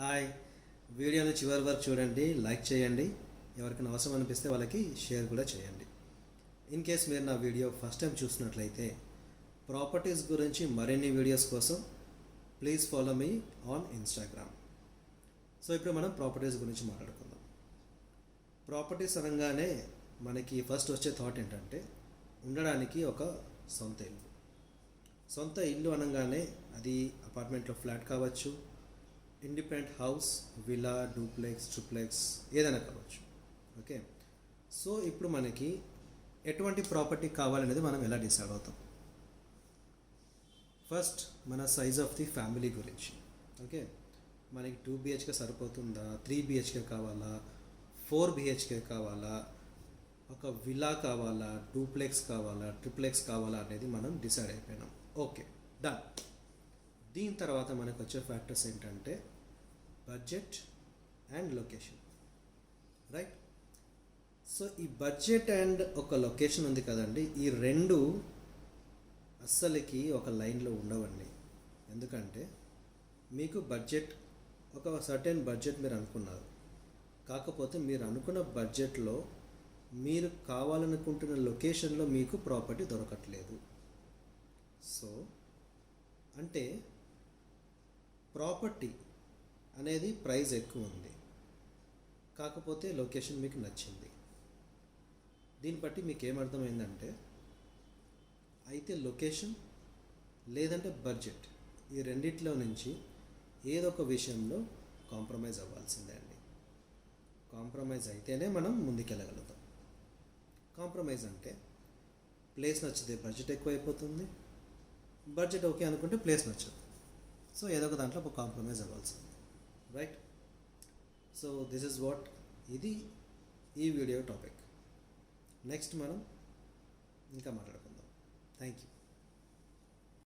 Hi, వీడియోని చివరి వరకు చూడండి, లైక్ చేయండి, ఎవరికైనా అవసరం అనిపిస్తే వాళ్ళకి షేర్ కూడా చేయండి. ఇన్ కేస్ మీరు నా వీడియో ఫస్ట్ టైం చూసినట్లయితే ప్రాపర్టీస్ గురించి మరిన్ని వీడియోస్ కోసం please follow me on Instagram. So ఇప్పుడు మనం ప్రాపర్టీస్ గురించి మాట్లాడుకుందాం. ప్రాపర్టీస్ అనగానే మనకి ఫస్ట్ వచ్చే థాట్ ఏంటంటే ఉండడానికి ఒక సొంత ఇల్లు. సొంత ఇల్లు అనగానే అది అపార్ట్మెంట్లో ఫ్లాట్ కావచ్చు, ఇండిపెండెంట్ హౌస్, విలా, డూప్లెక్స్, ట్రిప్లెక్స్, ఏదైనా కావచ్చు. ఓకే, సో ఇప్పుడు మనకి ఎటువంటి ప్రాపర్టీ కావాలనేది మనం ఎలా డిసైడ్ అవుతాం? ఫస్ట్ మన సైజ్ ఆఫ్ ది ఫ్యామిలీ గురించి. ఓకే, మనకి 2 BHK సరిపోతుందా, 3 BHK కావాలా, 4 BHK కావాలా, ఒక విలా కావాలా, డూప్లెక్స్ కావాలా, ట్రిప్లెక్స్ కావాలా అనేది మనం డిసైడ్ అయిపోయినాం. Okay, done. దీని తర్వాత మనకు వచ్చే ఫ్యాక్టర్స్ ఏంటంటే budget and location, right? So ఈ బడ్జెట్ అండ్ ఒక లొకేషన్ ఉంది కదండి, ఈ రెండు అస్సలకి ఒక లైన్లో ఉండవండి. ఎందుకంటే మీకు బడ్జెట్, ఒక సర్టెన్ బడ్జెట్ మీరు అనుకున్నారు, కాకపోతే మీరు అనుకున్న బడ్జెట్లో మీరు కావాలనుకుంటున్న లొకేషన్లో మీకు ప్రాపర్టీ దొరకట్లేదు. సో అంటే ప్రాపర్టీ అనేది ప్రైస్ ఎక్కువ ఉంది, కాకపోతే లొకేషన్ మీకు నచ్చింది. దీన్ని బట్టి మీకు ఏమర్థమైందంటే అయితే లొకేషన్ లేదంటే బడ్జెట్, ఈ రెండిట్లో నుంచి ఏదో ఒక విషయంలో కాంప్రమైజ్ అవ్వాల్సిందే అండి. కాంప్రమైజ్ అయితేనే మనం ముందుకెళ్ళగలుగుతాం. కాంప్రమైజ్ అంటే ప్లేస్ నచ్చితే బడ్జెట్ ఎక్కువైపోతుంది, బడ్జెట్ ఓకే అనుకుంటే ప్లేస్ నచ్చదు. సో ఏదో ఒక దాంట్లో ఒక కాంప్రమైజ్ అవ్వాల్సింది, right? So this is what, ఇది ఈ వీడియో టాపిక్. నెక్స్ట్ మనం ఇంకా మాట్లాడుకుందాం. Thank you.